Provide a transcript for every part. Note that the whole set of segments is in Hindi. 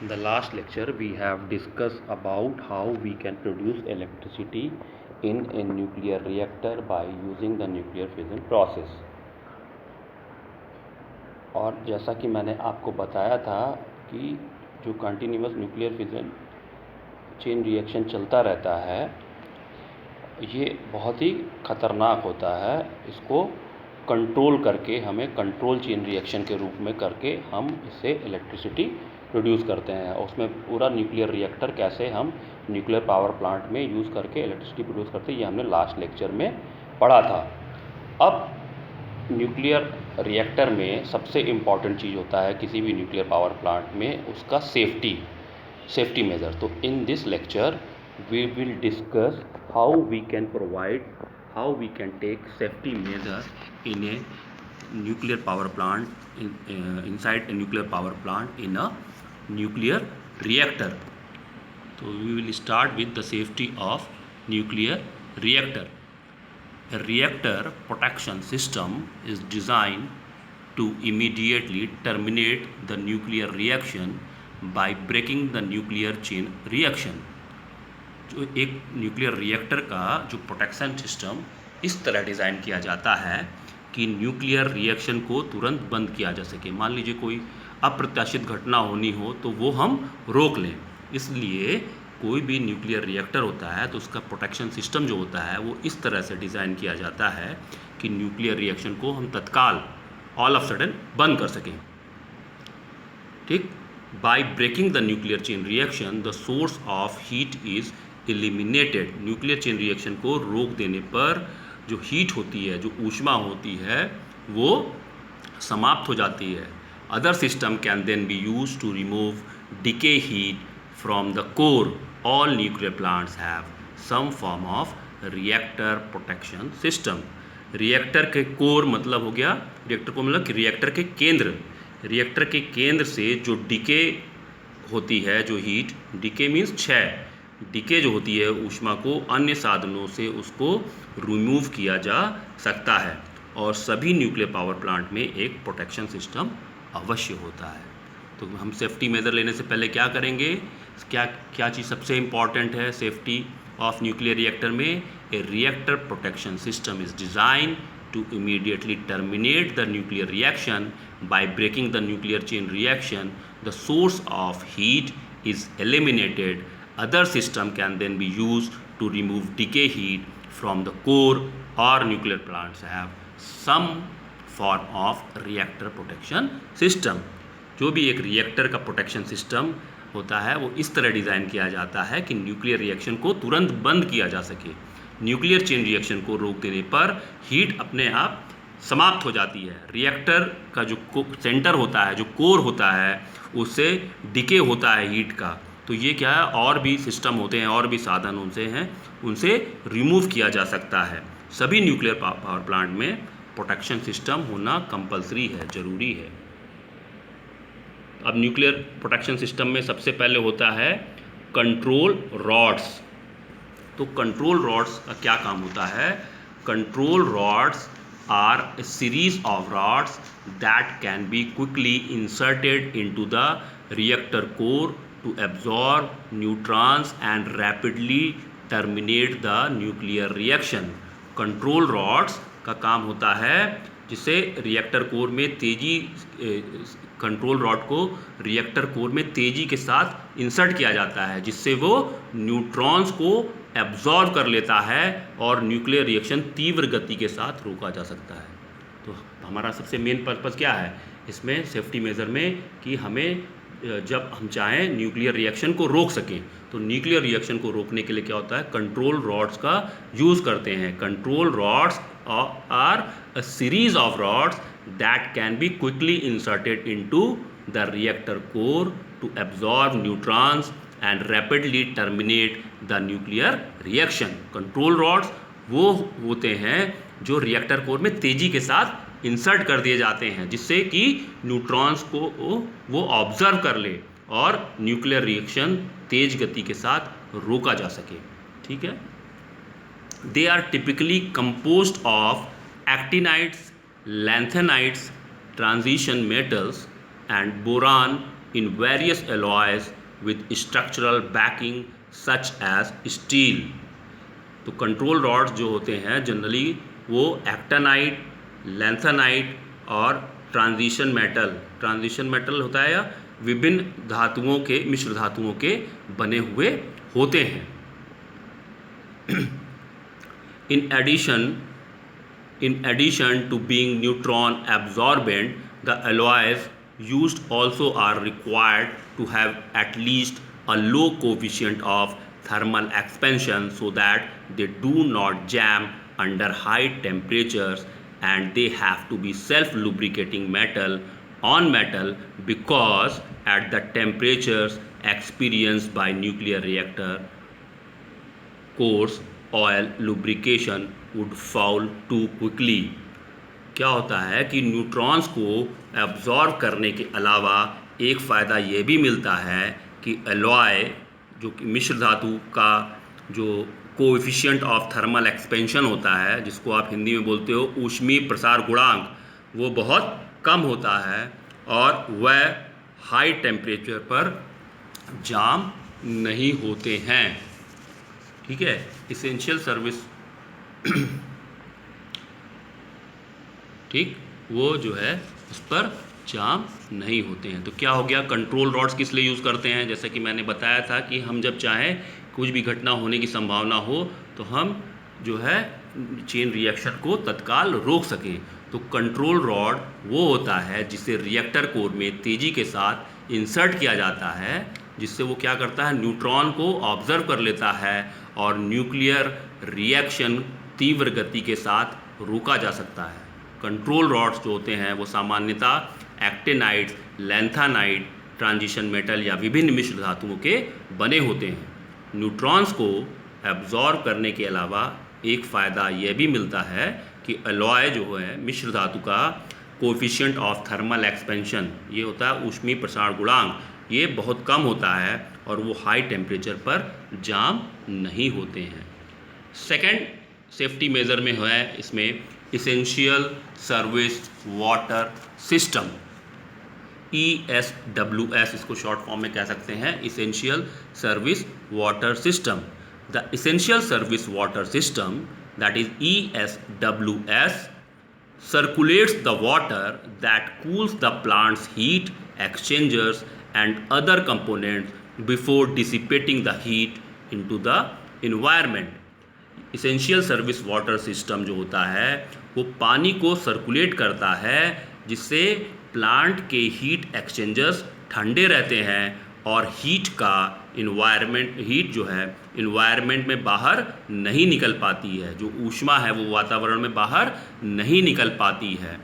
In the last lecture, we have discussed about how we can produce electricity in a nuclear reactor by using the nuclear fission process. और जैसा कि मैंने आपको बताया था कि जो continuous nuclear fission chain reaction चलता रहता है, ये बहुत ही ख़तरनाक होता है। इसको कंट्रोल करके, हमें कंट्रोल चेन रिएक्शन के रूप में करके हम इससे इलेक्ट्रिसिटी प्रोड्यूस करते हैं। उसमें पूरा न्यूक्लियर रिएक्टर कैसे हम न्यूक्लियर पावर प्लांट में यूज़ करके इलेक्ट्रिसिटी प्रोड्यूस करते हैं, ये हमने लास्ट लेक्चर में पढ़ा था। अब न्यूक्लियर रिएक्टर में सबसे इम्पॉर्टेंट चीज़ होता है किसी भी न्यूक्लियर पावर प्लांट में उसका सेफ्टी मेजर। तो in this lecture we will discuss how we can take safety measures in a nuclear power plant, inside a nuclear power plant in a nuclear reactor. So we will start with the safety of nuclear reactor. A reactor protection system is designed to immediately terminate the nuclear reaction by breaking the nuclear chain reaction. जो एक न्यूक्लियर रिएक्टर का जो प्रोटेक्शन सिस्टम इस तरह डिज़ाइन किया जाता है कि न्यूक्लियर रिएक्शन को तुरंत बंद किया जा सके। मान लीजिए कोई अप्रत्याशित घटना होनी हो तो वो हम रोक लें। इसलिए कोई भी न्यूक्लियर रिएक्टर होता है तो उसका प्रोटेक्शन सिस्टम जो होता है वो इस तरह से डिज़ाइन किया जाता है कि न्यूक्लियर रिएक्शन को हम तत्काल ऑल ऑफ सडन बंद कर सकें। ठीक, by breaking the nuclear chain reaction the source of heat is eliminated. Nuclear chain reaction को रोक देने पर जो हीट होती है, जो ऊष्मा होती है, वो समाप्त हो जाती है। Other system can then be use to remove decay heat from the core. All nuclear plants have some form of reactor protection system. Reactor के कोर मतलब हो गया, रिएक्टर को मतलब कि रिएक्टर के केंद्र, रिएक्टर के केंद्र से जो डिके होती है, जो हीट, डिके मीन्स क्षय, डिके जो होती है ऊष्मा को अन्य साधनों से उसको रिमूव किया जा सकता है। और सभी न्यूक्लियर पावर प्लांट में एक प्रोटेक्शन सिस्टम अवश्य होता है। तो हम सेफ्टी मेजर लेने से पहले क्या करेंगे, क्या चीज़ सबसे इम्पॉर्टेंट है सेफ्टी ऑफ न्यूक्लियर रिएक्टर में? A reactor protection system is design to immediately terminate the nuclear reaction by breaking the nuclear chain reaction. The source of heat is eliminated. Other system can then be used to remove decay heat from the core, or nuclear plants have some form of reactor protection system. जो भी एक रिएक्टर का प्रोटेक्शन सिस्टम होता है वो इस तरह डिज़ाइन किया जाता है कि न्यूक्लियर रिएक्शन को तुरंत बंद किया जा सके। न्यूक्लियर चेन रिएक्शन को रोक देने पर हीट अपने आप समाप्त हो जाती है। रिएक्टर का जो सेंटर होता है, जो कोर होता है, उससे डिके होता है हीट का। तो ये क्या है, और भी सिस्टम होते हैं, और भी साधन उनसे हैं, उनसे रिमूव किया जा सकता है। सभी न्यूक्लियर पावर प्लांट में प्रोटेक्शन सिस्टम होना कंपलसरी है, ज़रूरी है। अब न्यूक्लियर प्रोटेक्शन सिस्टम में सबसे पहले होता है कंट्रोल रॉड्स। तो कंट्रोल रॉड्स का क्या काम होता है? Control rods are a series of rods that can be quickly inserted into the reactor core to absorb neutrons and rapidly terminate the nuclear reaction. Control rods का काम होता है जिससे रिएक्टर कोर में कंट्रोल रॉड को रिएक्टर कोर में तेज़ी के साथ इंसर्ट किया जाता है, जिससे वो न्यूट्रॉन्स को एब्जॉर्ब कर लेता है और न्यूक्लियर रिएक्शन तीव्र गति के साथ रोका जा सकता है। तो हमारा सबसे मेन पर्पस क्या है इसमें सेफ्टी मेजर में, कि हमें जब हम चाहें न्यूक्लियर रिएक्शन को रोक सकें, तो न्यूक्लियर रिएक्शन को रोकने के लिए क्या होता है, कंट्रोल रॉड्स का यूज़ करते हैं। Control rods are a series of rods that can be quickly inserted into the reactor core to absorb neutrons and rapidly terminate the nuclear reaction. Control rods वो होते हैं जो रिएक्टर कोर में तेज़ी के साथ इंसर्ट कर दिए जाते हैं, जिससे कि न्यूट्रॉन्स को वो ऑब्जर्व कर ले और न्यूक्लियर रिएक्शन तेज गति के साथ रोका जा सके। ठीक है। They are typically composed of actinides, lanthanides, transition metals and boron in various alloys with structural backing such as steel. तो कंट्रोल रॉड्स जो होते हैं जनरली वो एक्टानाइट, लैंथेनाइट और ट्रांजिशन मेटल होता है या विभिन्न धातुओं के, मिश्र धातुओं के बने हुए होते हैं. In addition to being neutron absorbent, the alloys used also are required to have at least a low coefficient of thermal expansion so that they do not jam under high temperatures, and they have to be self-lubricating metal on metal because at the temperatures experienced by nuclear reactor cores, oil lubrication would fall too quickly. क्या होता है कि न्यूट्रॉन्स को एब्जॉर्ब करने के अलावा एक फ़ायदा ये भी मिलता है कि एलॉय जो कि मिश्र धातु का जो कोएफिशिएंट ऑफ थर्मल एक्सपेंशन होता है, जिसको आप हिंदी में बोलते हो ऊष्मीय प्रसार गुणांक, वो बहुत कम होता है और वह हाई टेम्परेचर पर जाम नहीं होते हैं. ठीक है, इसेंशियल सर्विस ठीक, वो जो है उस पर जाम नहीं होते हैं. तो क्या हो गया, कंट्रोल रॉड्स किस लिए यूज़ करते हैं? जैसा कि मैंने बताया था कि हम जब चाहें कुछ भी घटना होने की संभावना हो तो हम जो है चेन रिएक्शन को तत्काल रोक सकें. तो कंट्रोल रॉड वो होता है जिसे रिएक्टर कोर में तेज़ी के साथ इंसर्ट किया जाता है, जिससे वो क्या करता है, न्यूट्रॉन को ऑब्जर्व कर लेता है और न्यूक्लियर रिएक्शन तीव्र गति के साथ रोका जा सकता है. कंट्रोल रॉड्स जो होते हैं वो सामान्यतः एक्टिनाइट, लैंथेनाइट, ट्रांजिशन मेटल या विभिन्न मिश्र धातुओं के बने होते हैं. न्यूट्रॉन्स को एब्जॉर्ब करने के अलावा एक फ़ायदा यह भी मिलता है कि अलॉय जो है मिश्र धातु का कोएफिशिएंट ऑफ थर्मल एक्सपेंशन, ये होता है ऊष्मीय प्रसार गुणांक, ये बहुत कम होता है और वो हाई टेम्परेचर पर जाम नहीं होते हैं. सेकेंड सेफ्टी मेजर में है इसमें essential service water system, ESWS इसको शॉर्ट फॉर्म में कह सकते हैं, essential service water system. The essential service water system, that is ESWS, circulates the water that cools the plant's heat exchangers and other components before dissipating the heat into the environment. Essential service water system जो होता है वो पानी को सर्कुलेट करता है जिससे प्लांट के हीट एक्सचेंजर्स ठंडे रहते हैं और हीट जो है इन्वायरमेंट में बाहर नहीं निकल पाती है, जो ऊष्मा है वो वातावरण में बाहर नहीं निकल पाती है.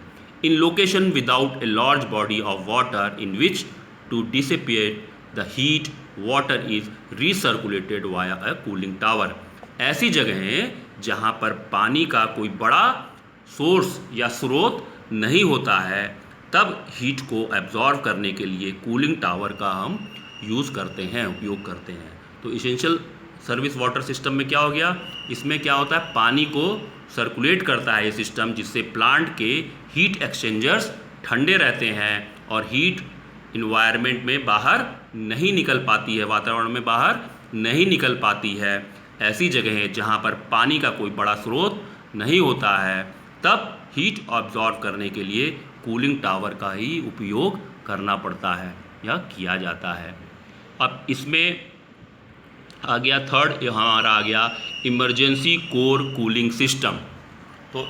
In location without a large body of water in which to dissipate the heat water is recirculated via a cooling tower. ऐसी जगहें जहाँ पर पानी का कोई बड़ा सोर्स या स्रोत नहीं होता है, तब हीट को एब्जॉर्ब करने के लिए कूलिंग टावर का हम यूज़ करते हैं, उपयोग करते हैं. तो इसेंशियल सर्विस वाटर सिस्टम में क्या हो गया, इसमें क्या होता है, पानी को सर्कुलेट करता है ये सिस्टम, जिससे प्लांट के हीट एक्सचेंजर्स ठंडे रहते हैं और हीट इन्वायरमेंट में बाहर नहीं निकल पाती है, वातावरण में बाहर नहीं निकल पाती है. ऐसी जगहें जहाँ पर पानी का कोई बड़ा स्रोत नहीं होता है, तब हीट ऑब्जॉर्व करने के लिए कूलिंग टावर का ही उपयोग करना पड़ता है या किया जाता है. अब इसमें आ गया थर्ड, हमारा आ गया इमरजेंसी कोर कूलिंग सिस्टम. तो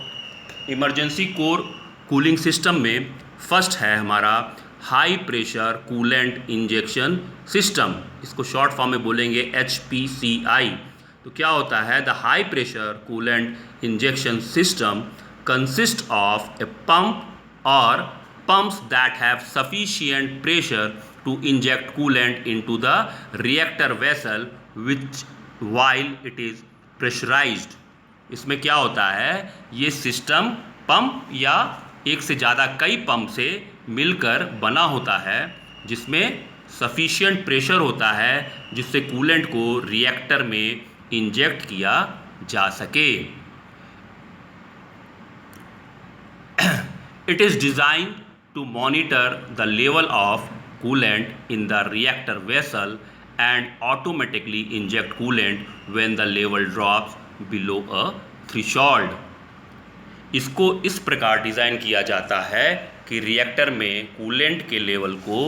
इमरजेंसी कोर कूलिंग सिस्टम में फर्स्ट है हमारा high pressure coolant injection system, इसको शॉर्ट फॉर्म में बोलेंगे HPCI. तो क्या होता है, the high pressure coolant injection system consist of a pump or pumps that have sufficient pressure to inject coolant into the reactor vessel which while it is pressurized. इसमें क्या होता है, ये सिस्टम पंप या एक से ज़्यादा कई पंप से मिलकर बना होता है जिसमें सफिशिएंट प्रेशर होता है जिससे कूलेंट को रिएक्टर में इंजेक्ट किया जा सके. It is designed to monitor the level of coolant in the reactor vessel and automatically inject coolant when the level drops below a threshold. इसको इस प्रकार डिज़ाइन किया जाता है कि रिएक्टर में कूलेंट के लेवल को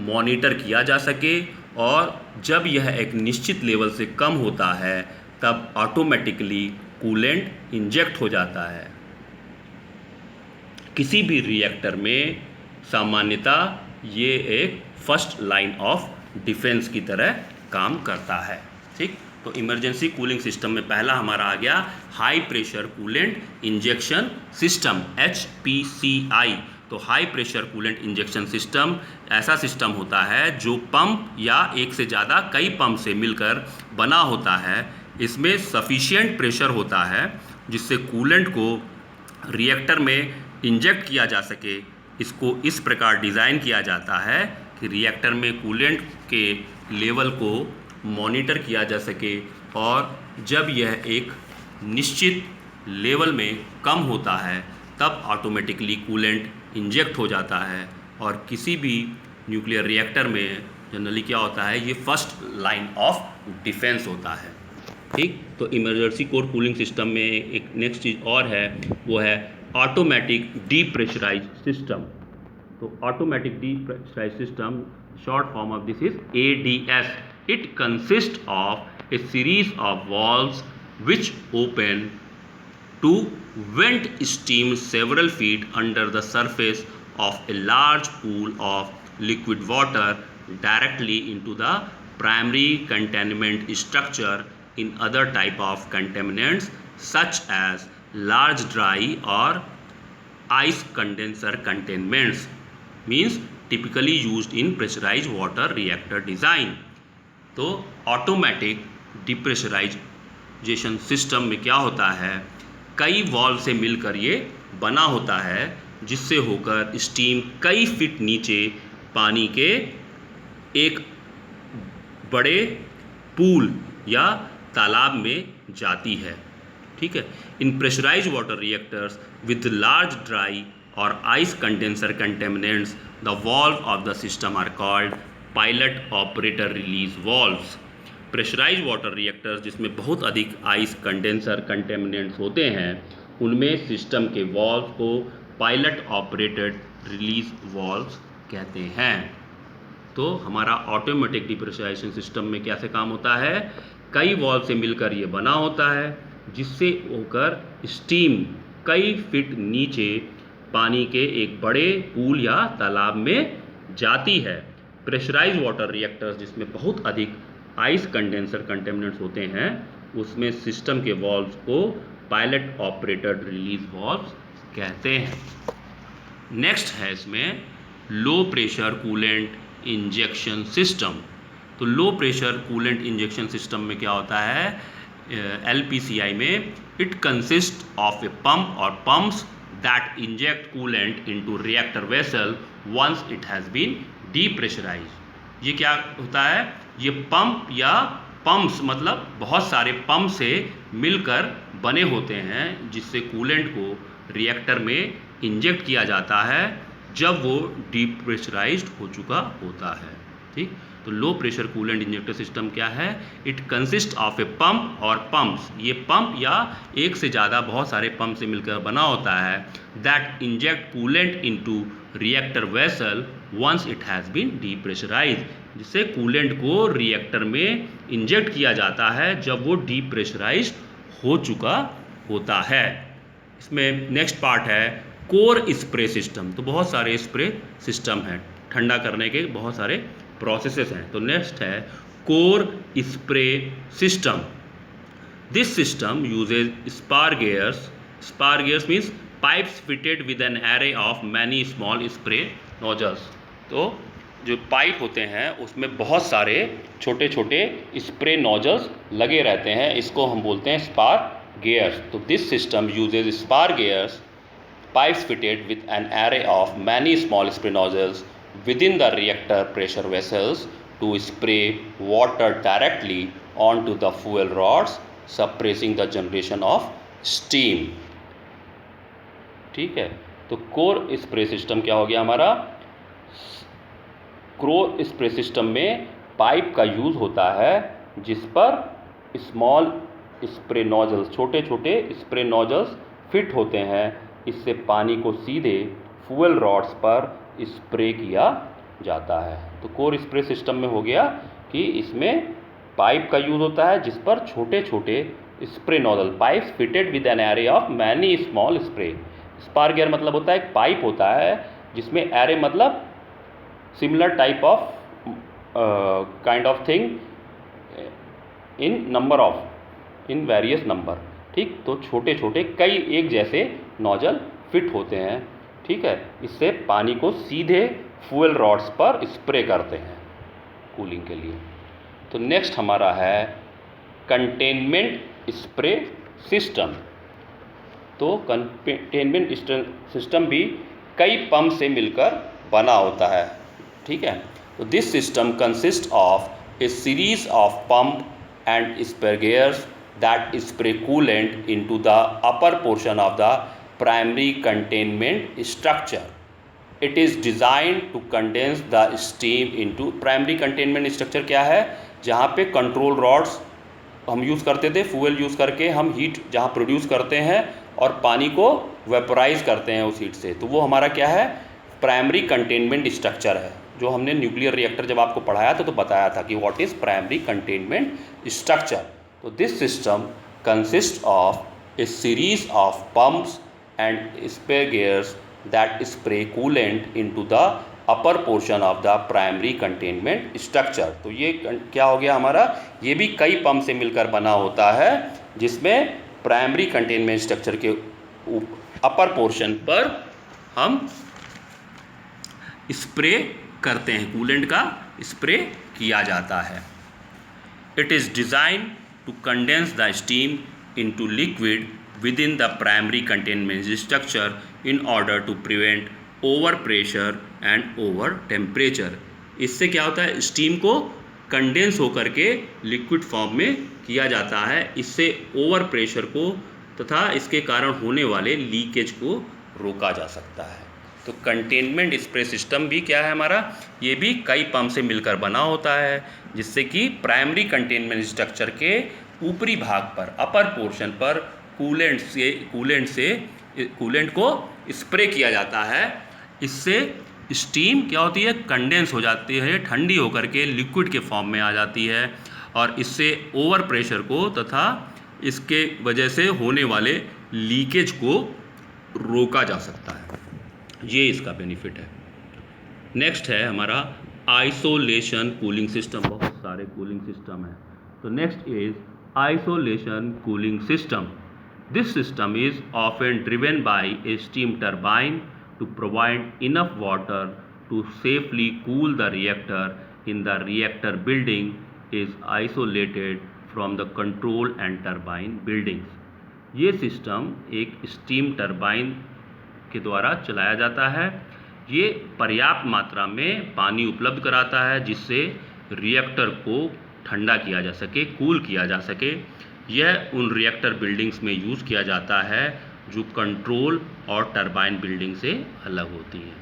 मॉनिटर किया जा सके और जब यह एक निश्चित लेवल से कम होता है तब ऑटोमेटिकली कूलेंट इंजेक्ट हो जाता है। किसी भी रिएक्टर में सामान्यतः ये एक फर्स्ट लाइन ऑफ डिफेंस की तरह काम करता है। ठीक, तो इमरजेंसी कूलिंग सिस्टम में पहला हमारा आ गया high pressure coolant injection system, HPCI। तो high pressure coolant injection system ऐसा सिस्टम होता है जो पंप या एक से ज़्यादा कई पंप से मिलकर बना होता है। इसमें सफिशिएंट प्रेशर होता है जिससे कूलेंट को रिएक्टर में इंजेक्ट किया जा सके। इसको इस प्रकार डिज़ाइन किया जाता है कि रिएक्टर में कूलेंट के लेवल को मॉनिटर किया जा सके और जब यह एक निश्चित लेवल में कम होता है तब ऑटोमेटिकली कूलेंट इंजेक्ट हो जाता है। और किसी भी न्यूक्लियर रिएक्टर में जनरली क्या होता है, ये फर्स्ट लाइन ऑफ डिफेंस होता है। ठीक, तो इमरजेंसी कोर कूलिंग सिस्टम में एक नेक्स्ट चीज़ और है, वो है ऑटोमेटिक डीप्रेशराइज सिस्टम। तो automatic depressurise system, short form of this is ADS। It consists of a series of valves which open to vent steam several feet under the surface of a large pool of liquid water directly into the primary containment structure in other type of contaminants such as large dry or ice condenser containments, means typically used in pressurized water reactor design। तो ऑटोमेटिक डिप्रेशराइजेशन सिस्टम में क्या होता है, कई वॉल्व से मिलकर ये बना होता है जिससे होकर स्टीम कई फीट नीचे पानी के एक बड़े पूल या तालाब में जाती है। ठीक है, in pressurised water reactors with large dry और ice condenser containments the valve of the system are called pilot operator release valves. Pressurised water reactors जिसमें बहुत अधिक आइस कंडेंसर कंटेमिनेंट्स होते हैं उनमें सिस्टम के वॉल्व को पायलट ऑपरेटेड रिलीज वॉल्व्स कहते हैं। तो हमारा ऑटोमेटिक डिप्रेशराइजेशन सिस्टम में कैसे काम होता है, कई वॉल्व से मिलकर ये बना होता है जिससे होकर स्टीम कई फीट नीचे पानी के एक बड़े पूल या तालाब में जाती है। प्रेशराइज्ड वाटर रिएक्टर्स जिसमें बहुत अधिक आइस कंडेंसर कंटेमिनेंट्स होते हैं उसमें सिस्टम के वॉल्व्स को पायलट ऑपरेटेड रिलीज वॉल्व्स कहते हैं। नेक्स्ट है इसमें low pressure coolant injection system. तो low pressure coolant injection system में क्या होता है, LPCI में it consist of a pump और pumps that inject coolant into reactor vessel once it has been depressurise. ये क्या होता है, ये पंप या पंप्स मतलब बहुत सारे पंप से मिलकर बने होते हैं जिससे कूलेंट को रिएक्टर में इंजेक्ट किया जाता है जब वो डीप्रेशराइज्ड हो चुका होता है। ठीक, तो low pressure coolant injector system क्या है, it consist of a pump और पंप्स, ये पंप या एक से ज़्यादा बहुत सारे पंप से मिलकर बना होता है that inject coolant into reactor vessel once it has been depressurise, जिससे कूलेंट को रिएक्टर में इंजेक्ट किया जाता है जब वो डीप्रेशराइज हो चुका होता है। इसमें नेक्स्ट पार्ट है कोर स्प्रे सिस्टम। तो बहुत सारे स्प्रे सिस्टम हैं, ठंडा करने के बहुत सारे प्रोसेसेस हैं। तो नेक्स्ट है core spray system. This system uses spargers. Spargers means pipes fitted with an array of many small spray nozzles. तो जो पाइप होते हैं उसमें बहुत सारे छोटे छोटे स्प्रे नोजल्स लगे रहते हैं, इसको हम बोलते हैं स्पार गेयर्स। तो this system uses spargers, pipes fitted with an array of many small spray nozzles within the reactor pressure vessels to spray water directly onto the fuel rods, suppressing the generation of steam। ठीक है, तो कोर स्प्रे सिस्टम क्या हो गया हमारा, क्रो स्प्रे सिस्टम में पाइप का यूज़ होता है जिस पर स्मॉल स्प्रे नोजल्स, छोटे छोटे स्प्रे नोजल्स फिट होते हैं। इससे पानी को सीधे फ्यूल रॉड्स पर स्प्रे किया जाता है। तो कोर स्प्रे सिस्टम में हो गया कि इसमें पाइप का यूज़ होता है जिस पर छोटे छोटे spray nozzle, pipes fitted with an array of many small spray. Spar gear मतलब होता है एक पाइप होता है जिसमें एरे मतलब similar type of kind of thing in number of, in various number, ठीक। तो छोटे छोटे कई एक जैसे नोजल फिट होते हैं, ठीक है। इससे पानी को सीधे फ्यूल रॉड्स पर स्प्रे करते हैं कूलिंग के लिए। तो नेक्स्ट हमारा है कंटेनमेंट स्प्रे सिस्टम। तो कंटेनमेंट सिस्टम भी कई पंप से मिलकर बना होता है, ठीक है। तो this system consist of a series of pump and spray gears that spray coolant into the upper portion of the primary containment structure. It is design to condense the steam into. Primary containment structure क्या है? जहाँ पे कंट्रोल रॉड्स हम यूज़ करते थे, फ्यूल यूज़ करके हम हीट जहाँ प्रोड्यूस करते हैं और पानी को वेपराइज करते हैं उस हीट से, तो वो हमारा क्या है? प्राइमरी कंटेनमेंट स्ट्रक्चर है। जो हमने न्यूक्लियर रिएक्टर जब आपको पढ़ाया था तो बताया था कि what is primary containment structure. तो this system consist of a series of pumps and spray gears that spray coolant into the upper portion of the primary containment structure. तो ये क्या हो गया हमारा? ये भी कई पंप से मिलकर बना होता है जिसमें प्राइमरी कंटेनमेंट स्ट्रक्चर के अपर पोर्शन पर हम स्प्रे करते हैं, कूलेंट का स्प्रे किया जाता है। It is design to condense the steam into liquid within the primary containment structure in order to prevent over pressure and over temperature। इससे क्या होता है? स्टीम को कंडेंस होकर के लिक्विड फॉर्म में किया जाता है। इससे ओवर प्रेशर को तथा इसके कारण होने वाले लीकेज को रोका जा सकता है। तो कंटेनमेंट स्प्रे सिस्टम भी क्या है हमारा? ये भी कई पंप से मिलकर बना होता है जिससे कि प्राइमरी कंटेनमेंट स्ट्रक्चर के ऊपरी भाग पर, अपर पोर्शन पर कूलेंट को स्प्रे किया जाता है। इससे स्टीम क्या होती है? कंडेंस हो जाती है, ठंडी होकर के लिक्विड के फॉर्म में आ जाती है और इससे ओवर प्रेशर को तथा इसके वजह से होने वाले लीकेज को रोका जा सकता है। ये इसका बेनिफिट है। नेक्स्ट है हमारा आइसोलेशन कूलिंग सिस्टम। बहुत सारे कूलिंग सिस्टम है। तो next is isolation cooling system. This system is often driven by a steam turbine to provide enough water to safely cool the reactor in the reactor building is isolated from the control and turbine buildings। ये सिस्टम एक स्टीम टरबाइन के द्वारा चलाया जाता है। ये पर्याप्त मात्रा में पानी उपलब्ध कराता है जिससे रिएक्टर को ठंडा किया जा सके, कूल किया जा सके। यह उन रिएक्टर बिल्डिंग्स में यूज़ किया जाता है जो कंट्रोल और टरबाइन बिल्डिंग से अलग होती हैं,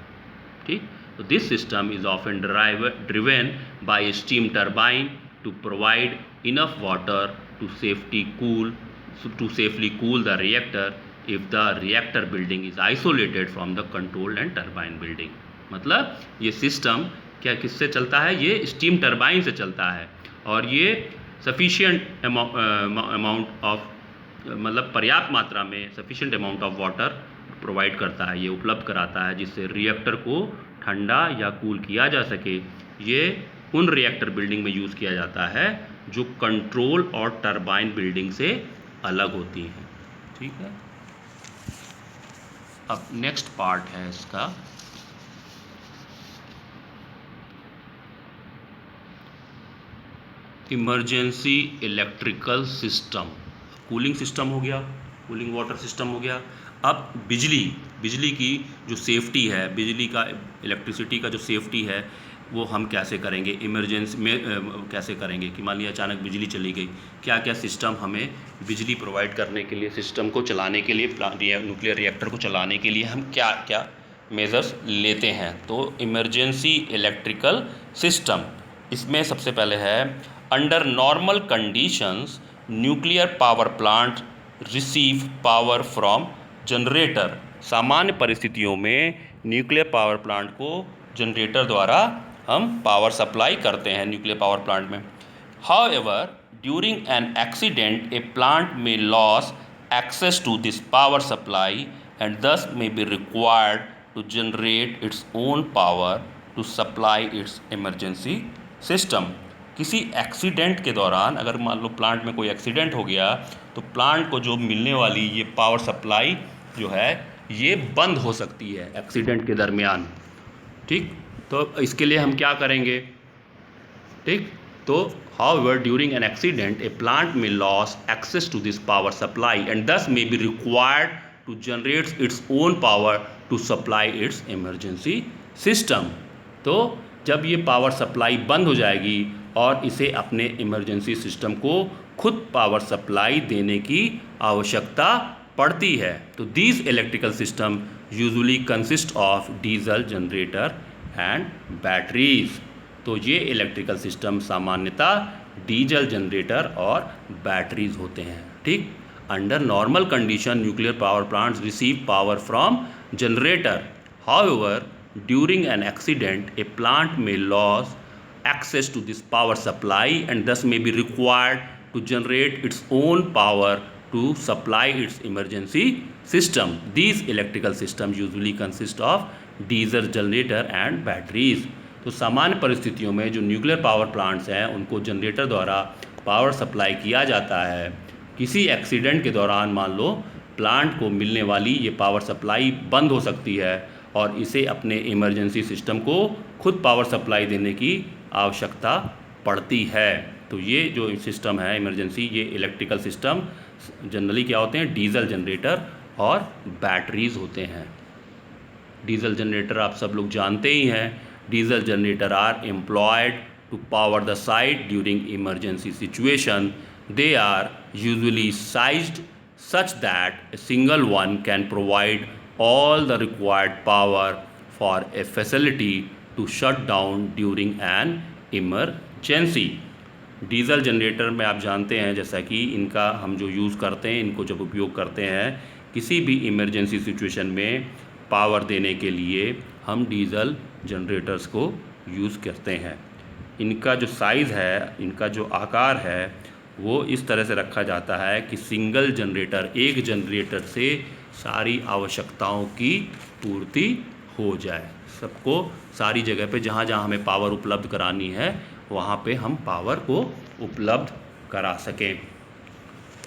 ठीक। तो this system is often driven by steam turbine to provide enough water to safely cool the reactor if the reactor building is isolated from the control and turbine building. मतलब ये सिस्टम क्या किससे चलता है? ये स्टीम टरबाइन से चलता है और ये सफिशिएंट अमाउंट ऑफ, मतलब पर्याप्त मात्रा में sufficient amount of water provide करता है, ये उपलब्ध कराता है जिससे रिएक्टर को ठंडा या कूल किया जा सके। ये उन रिएक्टर बिल्डिंग में यूज़ किया जाता है जो कंट्रोल और टरबाइन बिल्डिंग से अलग होती हैं, ठीक है। अब नेक्स्ट पार्ट है इसका emergency electrical system. Cooling system हो गया, कूलिंग वाटर सिस्टम हो गया। अब बिजली की जो सेफ्टी है, बिजली का, इलेक्ट्रिसिटी का जो सेफ्टी है वो हम कैसे करेंगे? इमरजेंसी में कैसे करेंगे कि मान लिया अचानक बिजली चली गई, क्या क्या सिस्टम हमें बिजली प्रोवाइड करने के लिए, सिस्टम को चलाने के लिए, न्यूक्लियर रिएक्टर को चलाने के लिए हम क्या क्या मेजर्स लेते हैं? तो इमरजेंसी इलेक्ट्रिकल सिस्टम। इसमें सबसे पहले है under normal conditions nuclear power plant receive power from generator. सामान्य परिस्थितियों में न्यूक्लियर पावर प्लांट को जनरेटर द्वारा हम पावर सप्लाई करते हैं न्यूक्लियर पावर प्लांट में। However during an accident a plant may loss access to this power supply and thus may be required to generate its own power to supply its emergency system। किसी एक्सीडेंट के दौरान अगर मान लो प्लांट में कोई एक्सीडेंट हो गया तो प्लांट को जो मिलने वाली ये पावर सप्लाई जो है ये बंद हो सकती है एक्सीडेंट के दरमियान। ठीक, तो इसके लिए हम क्या करेंगे? ठीक, तो however during an accident a plant may lose access to this power supply and thus may be required to generate its own power to supply its emergency system। तो जब ये पावर सप्लाई बंद हो जाएगी और इसे अपने इमरजेंसी सिस्टम को खुद पावर सप्लाई देने की आवश्यकता पड़ती है। तो these electrical system usually consist of diesel generator and batteries. तो ये इलेक्ट्रिकल सिस्टम सामान्यतः डीजल जनरेटर और बैटरीज होते हैं। ठीक, under normal condition nuclear power plants receive power from generator। however during an accident a plant may lose access to this power supply and thus may be required to generate its own power to supply its emergency system। these electrical systems usually consist of diesel generator and batteries। तो सामान्य परिस्थितियों में जो न्यूक्लियर पावर प्लांट्स हैं उनको जनरेटर द्वारा पावर सप्लाई किया जाता है। किसी एक्सीडेंट के दौरान मान लो प्लांट को मिलने वाली ये पावर सप्लाई बंद हो सकती है और इसे अपने इमरजेंसी सिस्टम को खुद पावर सप्लाई देने की आवश्यकता पड़ती है। तो ये जो सिस्टम है इमरजेंसी, ये इलेक्ट्रिकल सिस्टम जनरली क्या होते हैं? डीजल जनरेटर और बैटरीज होते हैं। डीजल जनरेटर आप सब लोग जानते ही हैं। Diesel generator are employed to power the site during emergency situation. They are usually sized such that a single one can provide all the required power for a facility to shut down during an emergency। Diesel generator में आप जानते हैं जैसा कि इनका हम जो यूज़ करते हैं, इनको जब उपयोग करते हैं किसी भी इमरजेंसी सिचुएशन में पावर देने के लिए हम डीजल जनरेटर्स को यूज़ करते हैं। इनका जो साइज़ है, इनका जो आकार है वो इस तरह से रखा जाता है कि सिंगल जनरेटर, एक जनरेटर से सारी आवश्यकताओं की पूर्ति हो जाए। सबको सारी जगह पे जहाँ जहाँ हमें पावर उपलब्ध करानी है वहाँ पे हम पावर को उपलब्ध करा सकें।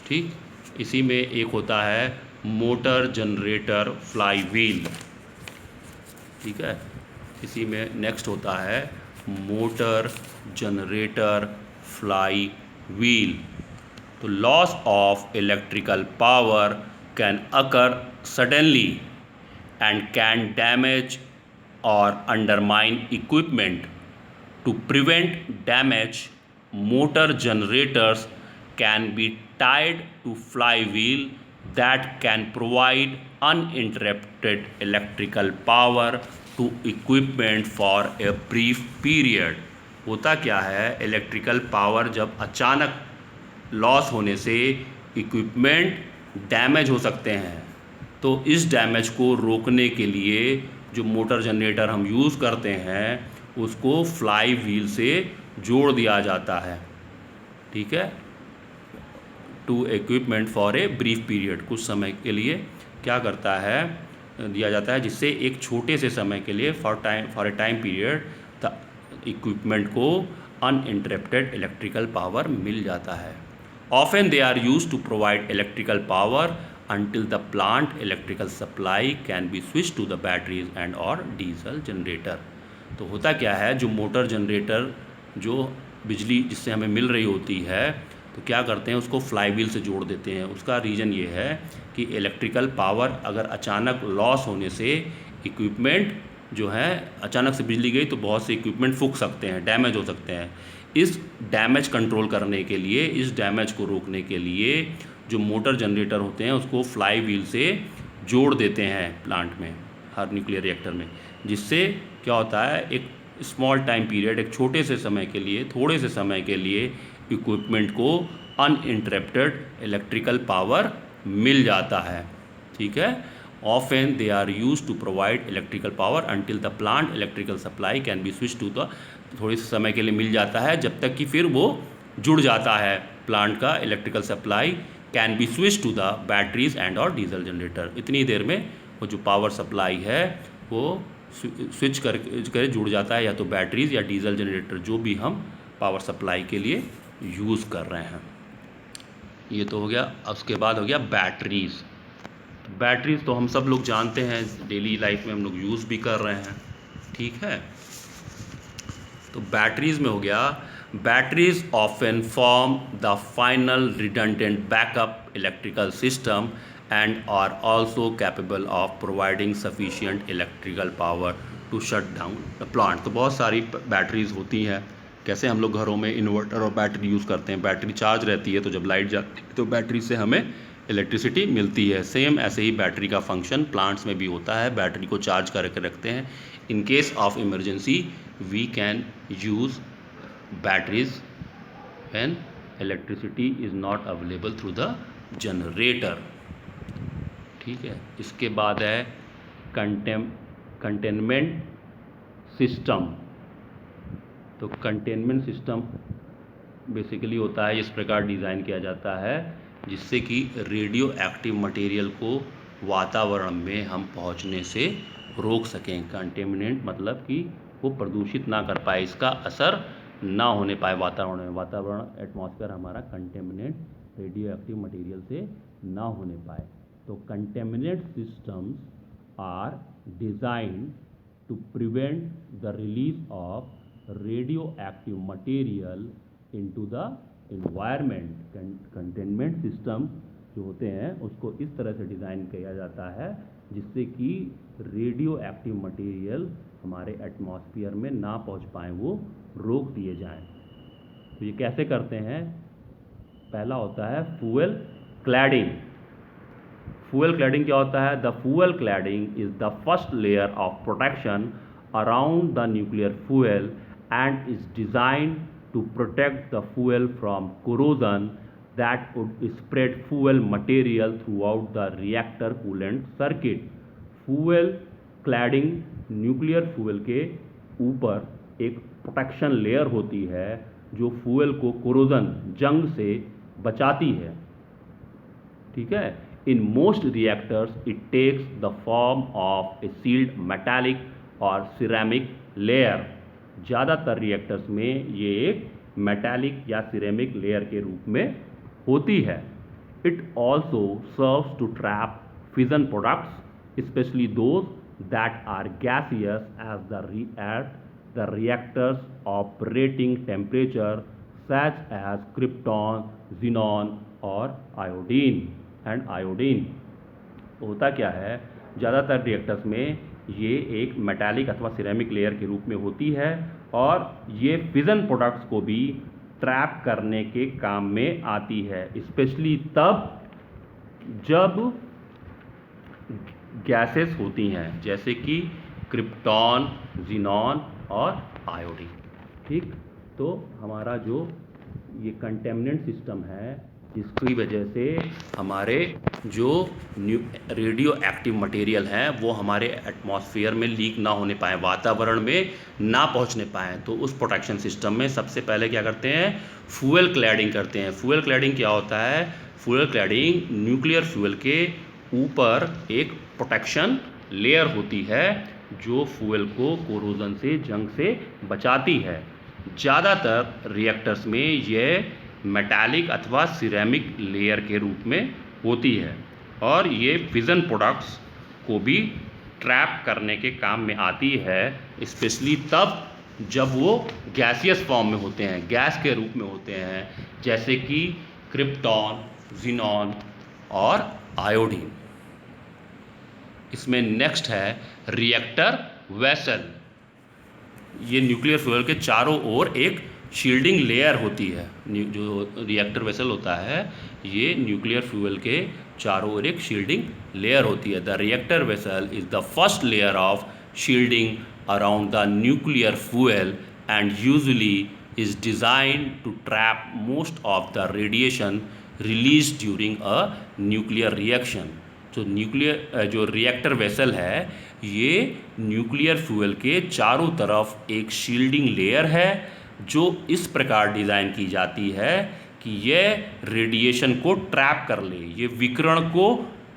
ठीक, इसी में एक होता है मोटर जनरेटर फ्लाई व्हील। ठीक है, इसी में नेक्स्ट होता है मोटर जनरेटर फ्लाई wheel। तो loss of electrical power can occur suddenly and can damage or undermine equipment। To prevent damage, motor generators can be tied to flywheel that can provide uninterrupted electrical power to equipment for a brief period। होता क्या है, इलेक्ट्रिकल पावर जब अचानक लॉस होने से इक्विपमेंट डैमेज हो सकते हैं। तो इस डैमेज को रोकने के लिए जो मोटर जनरेटर हम यूज़ करते हैं उसको फ्लाई व्हील से जोड़ दिया जाता है। ठीक है, to equipment for a brief period, कुछ समय के लिए क्या करता है, दिया जाता है, जिससे एक छोटे से समय के लिए for a time period equipment को अनइंटरप्टेड इलेक्ट्रिकल पावर मिल जाता है। Often they are used to provide electrical power until the plant electrical supply can be switched to the batteries and or diesel generator। तो होता क्या है, जो मोटर जनरेटर जो बिजली जिससे हमें मिल रही होती है तो क्या करते हैं, उसको फ्लाई व्हील से जोड़ देते हैं। उसका रीज़न ये है कि इलेक्ट्रिकल पावर अगर अचानक लॉस होने से इक्विपमेंट जो है, अचानक से बिजली गई तो बहुत से इक्विपमेंट फूक सकते हैं, डैमेज हो सकते हैं। इस डैमेज कंट्रोल करने के लिए, इस डैमेज को रोकने के लिए जो मोटर जनरेटर होते हैं उसको फ्लाई व्हील से जोड़ देते हैं प्लांट में, हर न्यूक्लियर रिएक्टर में, जिससे क्या होता है, एक स्मॉल टाइम पीरियड, एक छोटे से समय के लिए, थोड़े से समय के लिए इक्विपमेंट को अनइंटरप्टेड इलेक्ट्रिकल पावर मिल जाता है। ठीक है, often they are use to provide electrical power until the plant electrical supply can be switch to the, थोड़े से समय के लिए मिल जाता है जब तक कि फिर वो जुड़ जाता है प्लांट का electrical supply can be switch to the batteries and और डीजल जनरेटर। इतनी देर में वो जो पावर सप्लाई है वो स्विच कर जुड़ जाता है या तो बैटरीज या डीजल जनरेटर, जो भी हम पावर सप्लाई के लिए यूज़ कर रहे हैं। ये तो हो गया। उसके बाद हो गया बैटरीज़। बैटरीज़ तो हम सब लोग जानते हैं, डेली लाइफ में हम लोग यूज़ भी कर रहे हैं। ठीक है, तो बैटरीज़ में हो गया, batteries often form the final redundant backup electrical system and are also capable of providing sufficient electrical power to shut down the plant। तो बहुत सारी बैटरीज होती हैं। कैसे हम लोग घरों में इन्वर्टर और बैटरी यूज़ करते हैं, बैटरी चार्ज रहती है तो जब लाइट जाती है तो बैटरी से हमें इलेक्ट्रिसिटी मिलती है। सेम ऐसे ही बैटरी का फंक्शन प्लांट्स में भी होता है, बैटरी को चार्ज करके रखते हैं। In case of emergency we can use batteries when electricity is not available through the generator. ठीक है, इसके बाद है कंटेनमेंट सिस्टम। तो कंटेनमेंट सिस्टम बेसिकली होता है, इस प्रकार डिज़ाइन किया जाता है जिससे कि रेडियो एक्टिव मटेरियल को वातावरण में हम पहुंचने से रोक सकें। कंटेमिनेंट मतलब कि वो प्रदूषित ना कर पाए, इसका असर ना होने पाए वातावरण में। वातावरण एटमॉस्फेयर हमारा कंटेमिनेट रेडियो एक्टिव मटेरियल से ना होने पाए। तो containment systems are designed to prevent the release of radioactive material into the environment. Containment system जो होते हैं उसको इस तरह से डिज़ाइन किया जाता है जिससे कि रेडियो एक्टिव मटेरियल हमारे एटमॉस्फेयर में ना पहुंच पाए, वो रोक दिए जाएं। तो ये कैसे करते हैं? पहला होता है फ्यूल क्लैडिंग। फ्यूल क्लैडिंग क्या होता है? The fuel cladding is the first layer of protection around the nuclear fuel and is designed to protect the fuel from corrosion that would spread fuel material throughout the reactor coolant circuit। fuel cladding nuclear fuel के ऊपर एक प्रोटेक्शन लेयर होती है जो फ्यूल को कोरोजन जंग से बचाती है। ठीक है, in most reactors it takes the form of a sealed metallic और सिरेमिक लेयर। ज़्यादातर रिएक्टर्स में ये एक मेटालिक या सिरेमिक लेयर के रूप में होती है। It also serves to trap fission products specially those that are gaseous at the reactors operating temperature such as krypton, xenon और आयोडीन। होता क्या है, ज़्यादातर रिएक्टर्स में ये एक मेटालिक अथवा सिरेमिक लेयर के रूप में होती है और ये फिजन प्रोडक्ट्स को भी ट्रैप करने के काम में आती है, स्पेशली तब जब गैसेस होती हैं जैसे कि क्रिप्टॉन, जिनॉन और आयोडीन। ठीक, तो हमारा जो ये कंटेमिनेंट सिस्टम है इसकी वजह से हमारे जो रेडियो एक्टिव मटेरियल हैं वो हमारे एटमॉस्फेयर में लीक ना होने पाए, वातावरण में ना पहुंचने पाएँ। तो उस प्रोटेक्शन सिस्टम में सबसे पहले क्या करते हैं? फ्यूल क्लैडिंग करते हैं। फ्यूल क्लैडिंग क्या होता है? फ्यूल क्लैडिंग न्यूक्लियर फ्यूल के ऊपर एक प्रोटेक्शन लेयर होती है जो फ्यूल को कोरोजन से, जंग से बचाती है। ज़्यादातर रिएक्टर्स में यह मेटालिक अथवा सिरेमिक लेयर के रूप में होती है और ये फिजन प्रोडक्ट्स को भी ट्रैप करने के काम में आती है, स्पेशली तब जब वो गैसियस फॉर्म में होते हैं, गैस के रूप में होते हैं, जैसे कि क्रिप्टॉन, जिनॉन और आयोडीन। इसमें नेक्स्ट है रिएक्टर वेसल। ये न्यूक्लियर फ्यूल के चारों ओर एक शील्डिंग लेयर होती है। जो रिएक्टर वेसल होता है ये न्यूक्लियर फ्यूल के चारों ओर एक शील्डिंग लेयर होती है। The reactor vessel is the first layer of shielding around the nuclear fuel and usually is designed to trap most of the radiation released during a nuclear reaction. जो रिएक्टर वेसल है ये न्यूक्लियर फ्यूल के चारों तरफ एक शील्डिंग लेयर है जो इस प्रकार डिज़ाइन की जाती है कि यह रेडिएशन को ट्रैप कर ले, ये विकिरण को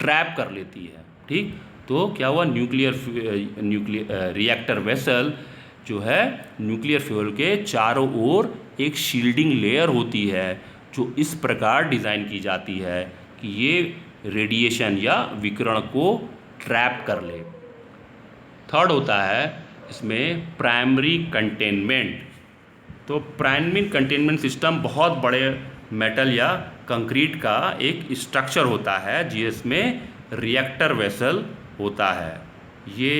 ट्रैप कर लेती है। ठीक, तो क्या हुआ, न्यूक्लियर रिएक्टर वेसल जो है न्यूक्लियर फ्यूल के चारों ओर एक शील्डिंग लेयर होती है जो इस प्रकार डिज़ाइन की जाती है कि ये रेडिएशन या विकिरण को ट्रैप कर ले। थर्ड होता है इसमें प्राइमरी कंटेनमेंट। तो प्राइमरी कंटेनमेंट सिस्टम बहुत बड़े मेटल या कंक्रीट का एक स्ट्रक्चर होता है जिसमें रिएक्टर वेसल होता है। ये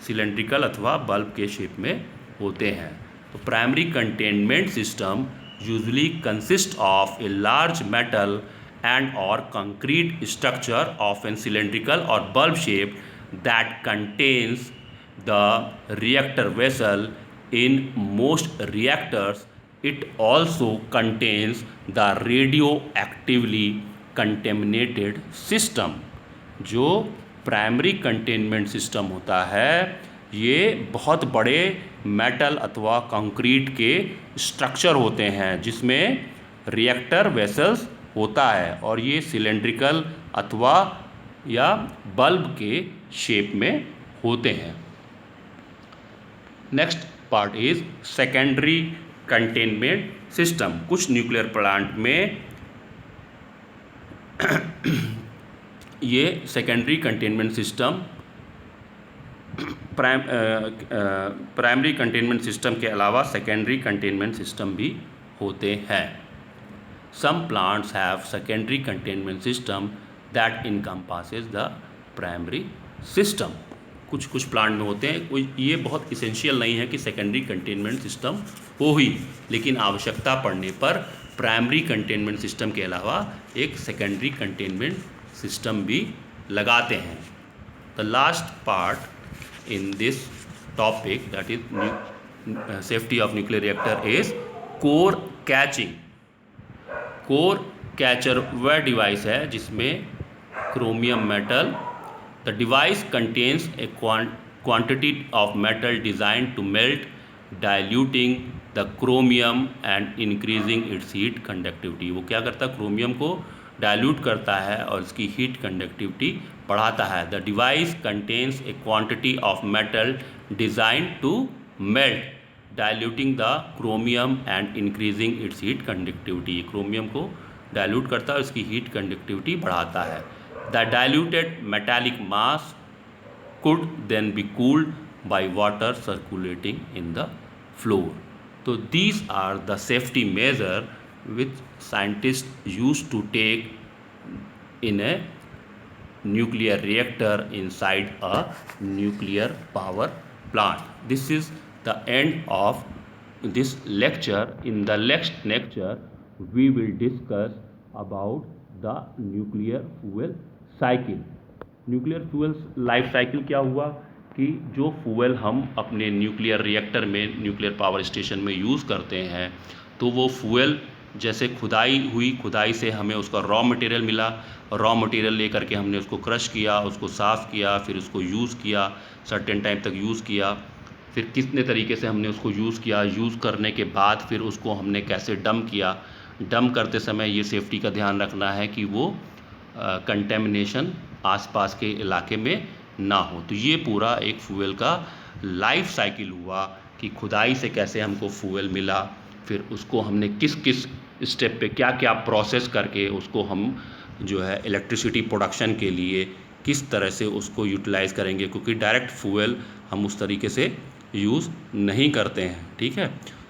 सिलेंड्रिकल अथवा बल्ब के शेप में होते हैं। तो primary containment system usually consist of a large metal and or concrete structure often cylindrical or bulb shaped that contains the reactor vessel. In most reactors it also contains the radioactively contaminated system. जो प्राइमरी कंटेनमेंट सिस्टम होता है ये बहुत बड़े मेटल अथवा कंक्रीट के स्ट्रक्चर होते हैं जिसमें रिएक्टर वेसल्स होता है और ये सिलेंड्रिकल अथवा या बल्ब के शेप में होते हैं। Next part is secondary containment system. कुछ न्यूक्लियर प्लांट में ये secondary containment system primary containment system के अलावा सेकेंडरी कंटेनमेंट सिस्टम भी होते हैं। Some plants have secondary containment system that encompasses the primary system. कुछ प्लांट में होते हैं, कोई ये बहुत इसेंशियल नहीं है कि सेकेंडरी कंटेनमेंट सिस्टम हो ही, लेकिन आवश्यकता पड़ने पर प्राइमरी कंटेनमेंट सिस्टम के अलावा एक सेकेंडरी कंटेनमेंट सिस्टम भी लगाते हैं। The last part in this topic that is safety of nuclear reactor is core catching. Core catcher वह डिवाइस है जिसमें chromium metal, the device contains a quantity of metal design to melt diluting the chromium and increasing its heat conductivity. वो क्या करता है, क्रोमियम को डाइल्यूट करता है और इसकी हीट कंडक्टिविटी बढ़ाता है। The device contains a quantity of metal design to melt diluting the chromium and increasing its heat conductivity. Chromium को डाइल्यूट करता है और इसकी हीट कंडक्टिविटी बढ़ाता है। The diluted metallic mass could then be cooled by water circulating in the floor. तो these are the safety measure which scientist use to take in a nuclear reactor inside a nuclear power plant. This is the end of this lecture. In the next lecture we will discuss about the nuclear fuel cycle. Nuclear fuel life cycle क्या हुआ कि जो फ्यूल हम अपने न्यूक्लियर रिएक्टर में, न्यूक्लियर पावर स्टेशन में यूज़ करते हैं, तो वो फ्यूल जैसे खुदाई से हमें उसका रॉ मटेरियल मिला, रॉ मटेरियल लेकर के हमने उसको क्रश किया, उसको साफ़ किया, फिर उसको यूज़ किया, सर्टेन टाइम तक यूज़ किया, फिर कितने तरीके से हमने उसको यूज़ किया, यूज़ करने के बाद फिर उसको हमने कैसे डंप किया। डंप करते समय ये सेफ्टी का ध्यान रखना है कि वो कंटेमिनेशन आसपास के इलाके में ना हो। तो ये पूरा एक फ्यूल का लाइफ साइकिल हुआ कि खुदाई से कैसे हमको फ्यूल मिला, फिर उसको हमने किस किस स्टेप पे क्या क्या प्रोसेस करके उसको हम जो है इलेक्ट्रिसिटी प्रोडक्शन के लिए किस तरह से उसको यूटिलाइज़ करेंगे, क्योंकि डायरेक्ट फ्यूल हम उस तरीके से यूज़ नहीं करते हैं। ठीक है,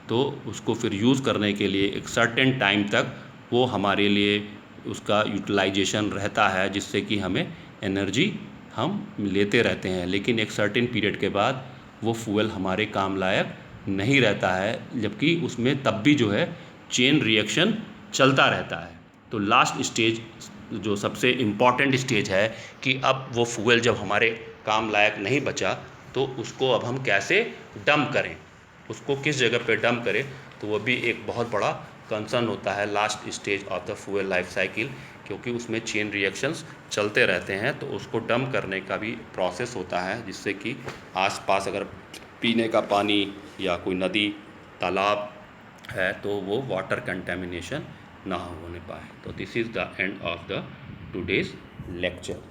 तो उसको फिर यूज़ करने के लिए एक सर्टेन टाइम तक वो हमारे लिए उसका यूटिलाइजेशन रहता है, जिससे कि हमें एनर्जी हम लेते रहते हैं, लेकिन एक सर्टेन पीरियड के बाद वो फ्यूल हमारे काम लायक नहीं रहता है, जबकि उसमें तब भी जो है चेन रिएक्शन चलता रहता है। तो लास्ट स्टेज जो सबसे इम्पॉर्टेंट स्टेज है कि अब वो फ्यूल जब हमारे काम लायक नहीं बचा तो उसको अब हम कैसे डंप करें, उसको किस जगह पे डंप करें, तो वो भी एक बहुत बड़ा कंसर्न होता है last stage of the fuel life cycle, क्योंकि उसमें चेन रिएक्शंस चलते रहते हैं। तो उसको डंप करने का भी प्रोसेस होता है, जिससे कि आसपास अगर पीने का पानी या कोई नदी तालाब है तो वो वाटर कंटेमिनेशन ना होने पाए। तो this is the end of the today's lecture.